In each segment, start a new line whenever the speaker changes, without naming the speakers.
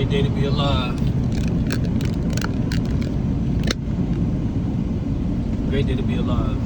Great day to be alive. Great day to be alive.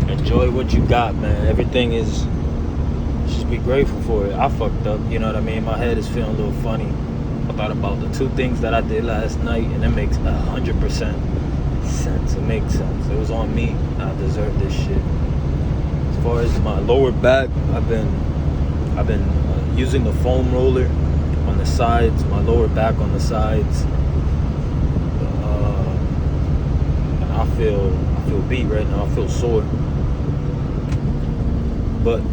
Enjoy what you got, man. Everything is, just be grateful for it. I fucked up, you know what I mean? My head is feeling a little funny. I thought about the two things that I did last night, and it makes 100% sense. It makes sense. It was on me. I deserve this shit. As far as my lower back, I've been using the foam roller on the sides, my lower back on the sides. And I feel beat right now. I feel sore. But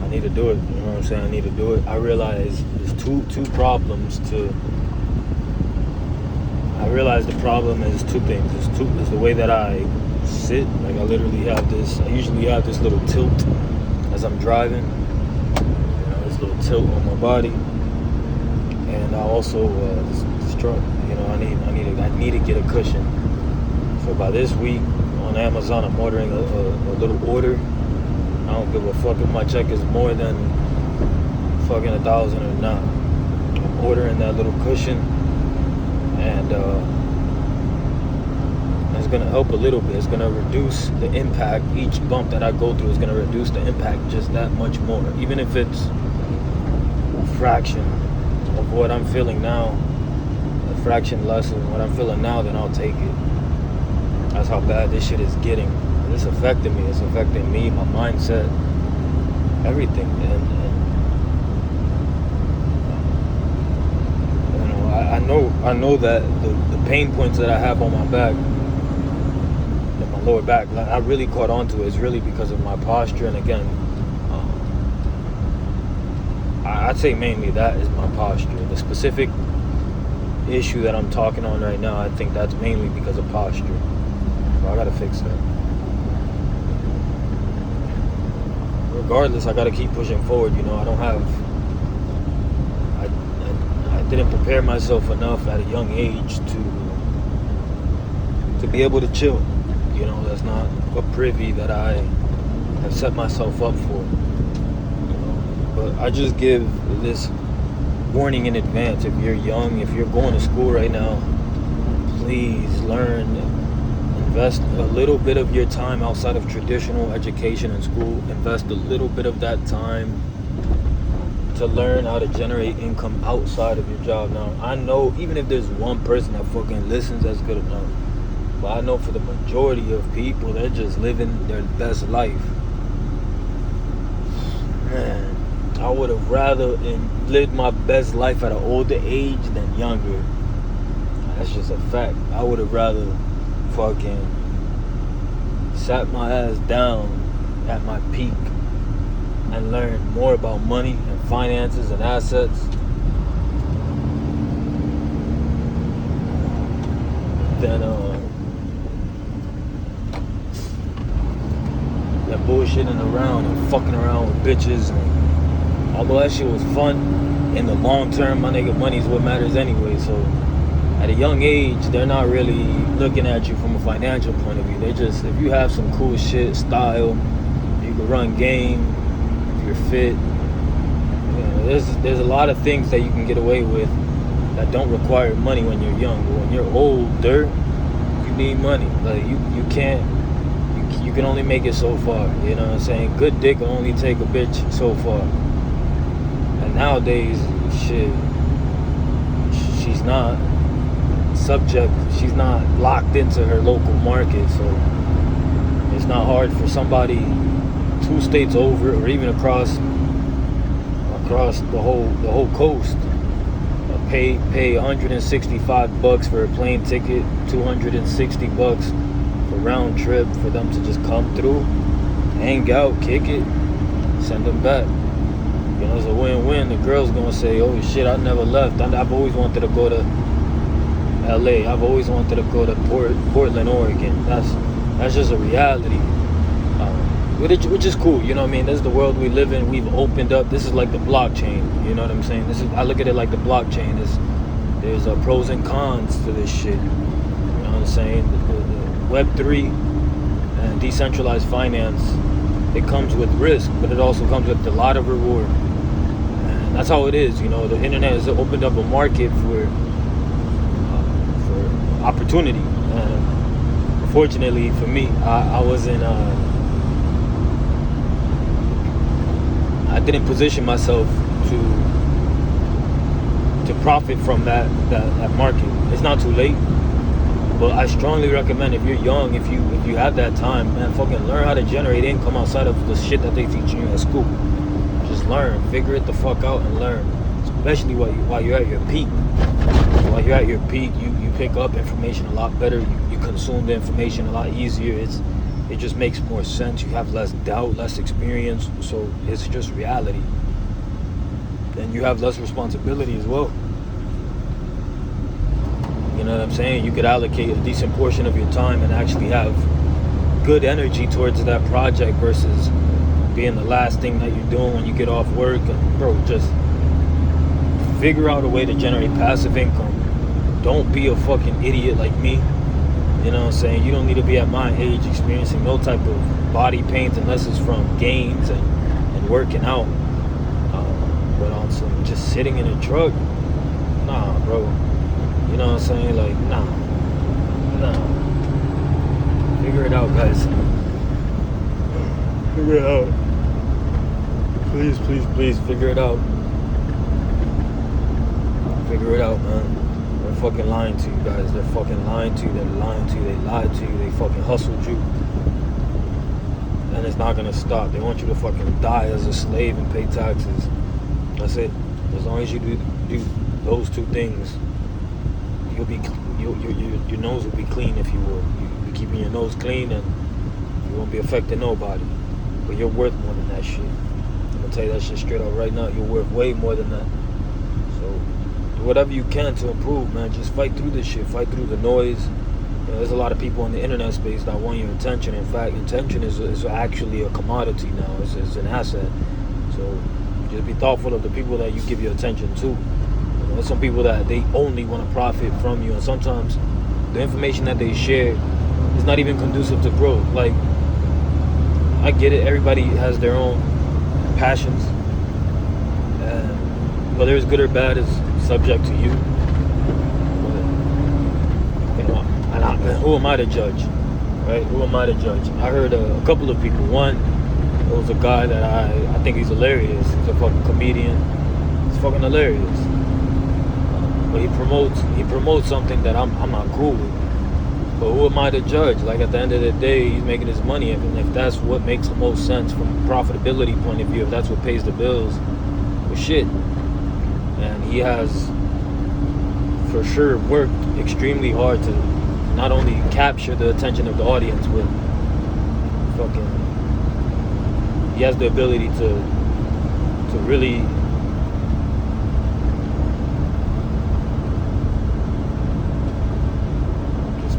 I need to do it. You know what I'm saying? I need to do it. I realize there's two problems to. I realize the problem is two things. It's the way that I sit. Like I literally have this. I usually have this little tilt as I'm driving. You know, this little tilt on my body. And I also this truck. You know, I need to get a cushion. So by this week on Amazon, I'm ordering a little order. I don't give a fuck if my check is more than fucking 1,000 or not. I'm ordering that little cushion, and it's gonna help a little bit. It's gonna reduce the impact. Each bump that I go through is gonna reduce the impact just that much more. Even if it's a fraction of what I'm feeling now, a fraction less than what I'm feeling now, then I'll take it. That's how bad this shit is getting. It's affecting me. It's affecting me, my mindset, everything. And you know, I know that the pain points that I have on my back, in my lower back, I really caught on to it. It's really because of my posture. And again, I'd say mainly that is my posture. The specific issue that I'm talking on right now, I think that's mainly because of posture. So I gotta fix that. Regardless, I gotta keep pushing forward. You know, I didn't prepare myself enough at a young age to be able to chill. You know, that's not a privy that I have set myself up for. You know, but I just give this warning in advance. If you're young, if you're going to school right now, please learn. Invest a little bit of your time outside of traditional education and school. Invest a little bit of that time to learn how to generate income outside of your job. Now, I know even if there's one person that fucking listens, that's good enough. But I know for the majority of people, they're just living their best life. Man, I would have rather lived my best life at an older age than younger. That's just a fact. I would have rather fucking sat my ass down at my peak and learned more about money and finances and assets than bullshitting around and fucking around with bitches. And although that shit was fun, in the long term, my nigga, money is what matters anyway. So at a young age, they're not really looking at you from a financial point of view. They just, if you have some cool shit, style, you can run game, if you're fit, you know, there's a lot of things that you can get away with that don't require money when you're young. But when you're older, you need money. Like you can only make it so far. You know what I'm saying? Good dick will only take a bitch so far. And nowadays, shit, she's not locked into her local market, so it's not hard for somebody 2 states over or even across the whole coast pay $165 for a plane ticket, $260 for round trip for them to just come through, hang out, kick it, send them back. You know, it's a win-win. The girl's gonna say, oh shit, I never left. I've always wanted to go to LA. I've always wanted to go to Portland, Oregon. That's just a reality, which is cool. You know what I mean? This is the world we live in. We've opened up. This is like the blockchain. You know what I'm saying? I look at it like the blockchain. There's pros and cons to this shit. You know what I'm saying? The Web3 and decentralized finance, it comes with risk, but it also comes with a lot of reward. And that's how it is. You know, the internet has opened up a market for opportunity. And fortunately for me, I didn't position myself to profit from that market. It's not too late, but I strongly recommend, if you're young, if you have that time, man, fucking learn how to generate income outside of the shit that they teach you at school. Just learn, figure it the fuck out and learn, especially while you're at your peak. While you're at your peak, you pick up information a lot better. You consume the information a lot easier. It just makes more sense. You have less doubt, less experience, so it's just reality. Then you have less responsibility as well. You know what I'm saying? You could allocate a decent portion of your time and actually have good energy towards that project versus being the last thing that you're doing when you get off work. And bro, just figure out a way to generate passive income. Don't be a fucking idiot like me. You know what I'm saying? You don't need to be at my age experiencing no type of body pains unless it's from gains and working out. But on some just sitting in a truck, nah, bro. You know what I'm saying? Like, nah. Figure it out, guys. Figure it out. Please, figure it out. Figure it out, man. They're fucking lying to you guys. They're fucking lying to you. They're lying to you. They lied to you. They fucking hustled you. And it's not gonna stop. They want you to fucking die as a slave and pay taxes. That's it. As long as you do those two things, you'll be your nose will be clean, if you will. You'll be keeping your nose clean, and you won't be affecting nobody. But you're worth more than that shit. I'm gonna tell you that shit straight up right now. You're worth way more than that. So do whatever you can to improve, man. Just fight through this shit. Fight through the noise. You know, there's a lot of people in the internet space that want your attention. In fact, attention is actually a commodity now. It's an asset. So just be thoughtful of the people that you give your attention to. You know, there's some people that they only want to profit from you, and sometimes the information that they share is not even conducive to growth. Like, I get it. Everybody has their own passions, and whether it's good or bad is subject to you. But, you know, who am I to judge, right? Who am I to judge? I heard a couple of people. One, there was a guy that I think he's hilarious. He's a fucking comedian. fucking hilarious. But he promotes something that I'm not cool with. But who am I to judge? Like, at the end of the day, he's making his money, and if that's what makes the most sense from a profitability point of view, if that's what pays the bills, well, shit. And he has, for sure, worked extremely hard to not only capture the attention of the audience, but he has the ability to really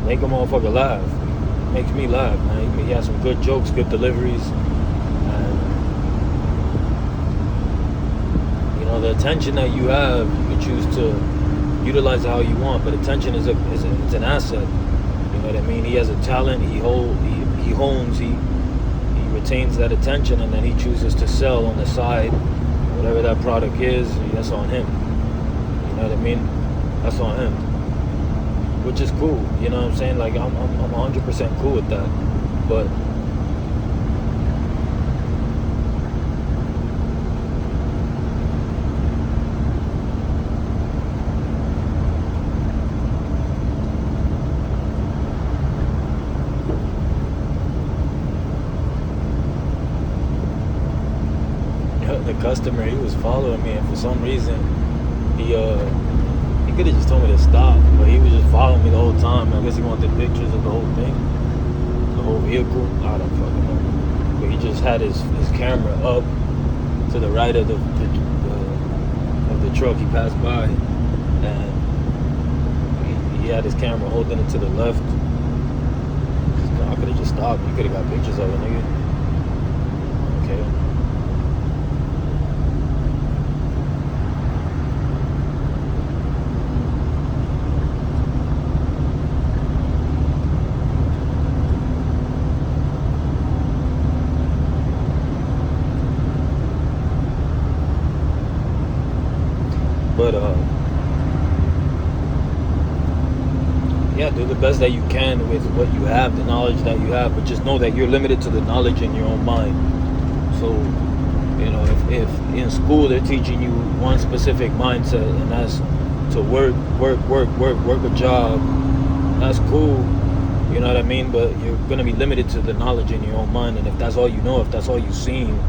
make a motherfucker laugh. Makes me laugh, man. He has some good jokes, good deliveries, and the attention that you have, you can choose to utilize it how you want. But attention is an asset. You know what I mean? He has a talent. He hones. He retains that attention, and then he chooses to sell on the side whatever that product is. That's on him. You know what I mean? That's on him. Which is cool, you know what I'm saying? Like, I'm 100% cool with that. But the customer, he was following me, and for some reason he could have just told me to stop, but he was just following me the whole time. I guess he wanted pictures of the whole thing, the whole vehicle. I don't fucking know. But he just had his camera up to the right of the truck he passed by, and he had his camera holding it to the left. I could have just stopped. You could have got pictures of it, nigga. Okay. But yeah, do the best that you can with what you have, the knowledge that you have, but just know that you're limited to the knowledge in your own mind. So, if in school they're teaching you one specific mindset, and that's to work a job, that's cool, you know what I mean? But you're gonna be limited to the knowledge in your own mind, and if that's all you know, if that's all you've seen,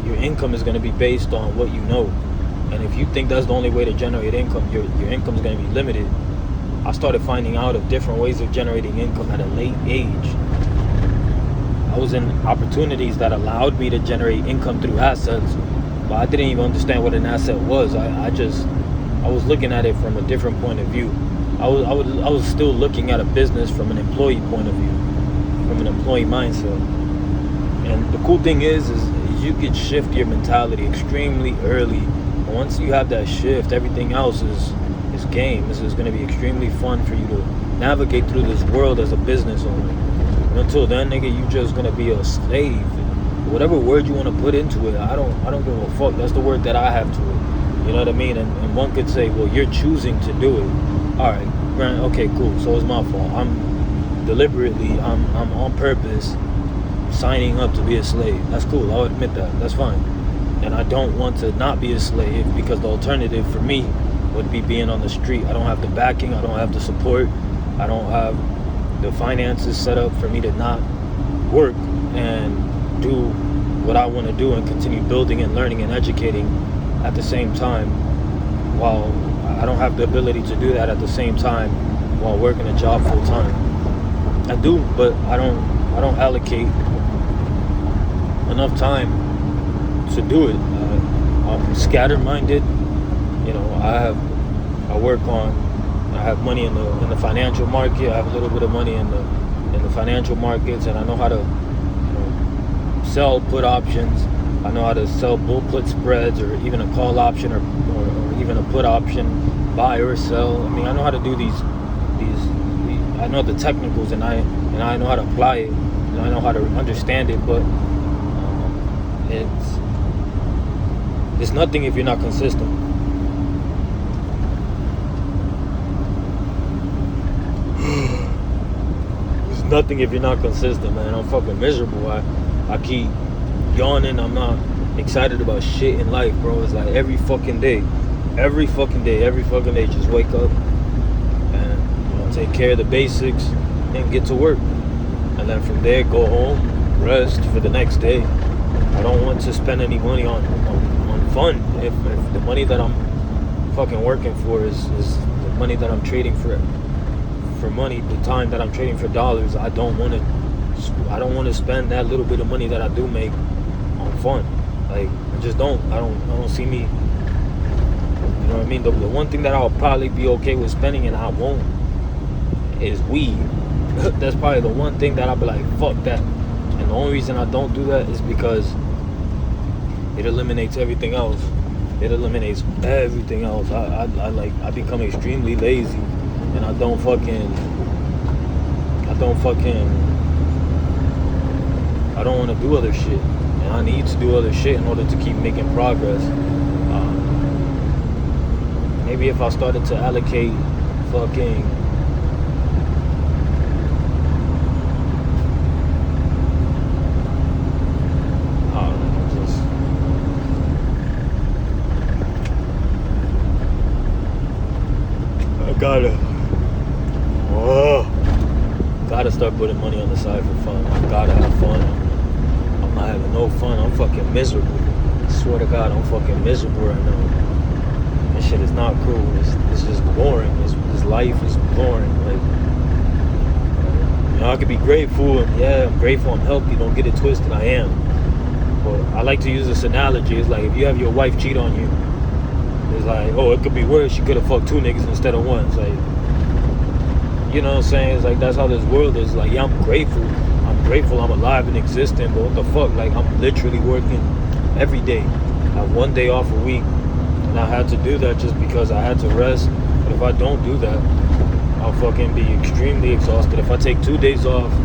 your income is gonna be based on what you know. And if you think that's the only way to generate income, your income is going to be limited. I started finding out of different ways of generating income at a late age. I was in opportunities that allowed me to generate income through assets, but I didn't even understand what an asset was. I was looking at it from a different point of view. I was still looking at a business from an employee point of view, from an employee mindset. And the cool thing is you can shift your mentality extremely early. Once you have that shift, everything else is game. This is going to be extremely fun for you to navigate through this world as a business owner. And until then, nigga, you just going to be a slave. Whatever word you want to put into it, I don't give a fuck. That's the word that I have to it. You know what I mean? And one could say, well, you're choosing to do it. All right, okay, cool. So it's my fault. I'm on purpose signing up to be a slave. That's cool. I'll admit that. That's fine. And I don't want to not be a slave, because the alternative for me would be being on the street. I don't have the backing, I don't have the support, I don't have the finances set up for me to not work and do what I want to do and continue building and learning and educating at the same time, while I don't have the ability to do that at the same time while working a job full time. I do, but I don't allocate enough time to do it. I'm scattered-minded. I have money in the financial market. I have a little bit of money in the financial markets, and I know how to sell put options. I know how to sell bull put spreads, or even a call option, or even a put option, buy or sell. I mean, I know how to do these. I know the technicals, and I know how to apply it, and I know how to understand it. But it's nothing if you're not consistent. It's nothing if you're not consistent, man. I'm fucking miserable. I keep yawning. I'm not excited about shit in life, bro. It's like every fucking day, just wake up and take care of the basics and get to work. And then from there, go home, rest for the next day. I don't want to spend any money on fun. If the money that I'm fucking working for is the money that I'm trading for money, the time that I'm trading for dollars, I don't want to spend that little bit of money that I do make on fun. Like, I just don't. I don't see me. You know what I mean? The one thing that I'll probably be okay with spending and I won't is weed. That's probably the one thing that I'll be like, fuck that. And the only reason I don't do that is because it eliminates everything else. I become extremely lazy, and I don't want to do other shit, and I need to do other shit in order to keep making progress. Maybe if I started to allocate fucking gotta start putting money on the side for fun. I gotta have fun. I'm not having no fun. I'm fucking miserable. I swear to God, I'm fucking miserable right now. This shit is not cool. It's just boring. This life is boring. Like, I could be grateful. And yeah, I'm grateful. I'm healthy. Don't get it twisted. I am. But I like to use this analogy. It's like if you have your wife cheat on you, it's like, oh, it could be worse. She could have fucked 2 niggas instead of 1. It's like, you know what I'm saying? It's like, that's how this world is. Like, yeah, I'm grateful I'm alive and existing, but what the fuck? Like, I'm literally working every day. I have 1 day off a week, and I had to do that just because I had to rest. But if I don't do that, I'll fucking be extremely exhausted. If I take 2 days off, I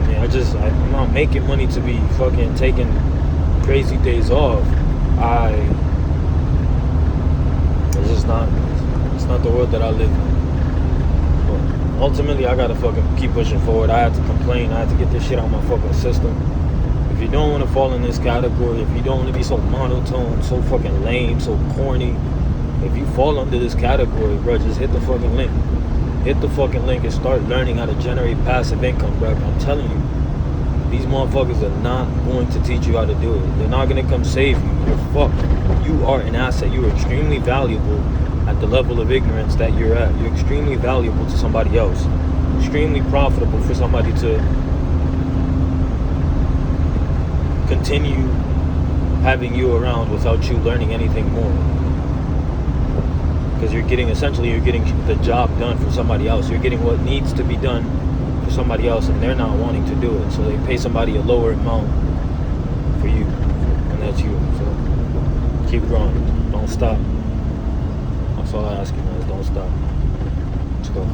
mean, I'm not making money to be fucking taking crazy days off. It's not the world that I live in. But ultimately, I gotta fucking keep pushing forward. I had to complain. I had to get this shit out of my fucking system. If you don't want to fall in this category, if you don't want to be so monotone, so fucking lame, so corny, if you fall under this category, bro, just hit the fucking link. Hit the fucking link and start learning how to generate passive income, bro. I'm telling you, these motherfuckers are not going to teach you how to do it. They're not going to come save you. You're fucked. You are an asset. You are extremely valuable at the level of ignorance that you're at. You're extremely valuable to somebody else. Extremely profitable for somebody to continue having you around without you learning anything more. Because you're getting the job done for somebody else. You're getting what needs to be done for somebody else, and they're not wanting to do it. So they pay somebody a lower amount for you, and that's you. So keep growing. Don't stop. That's all I ask you, man, is don't stop. Let's go.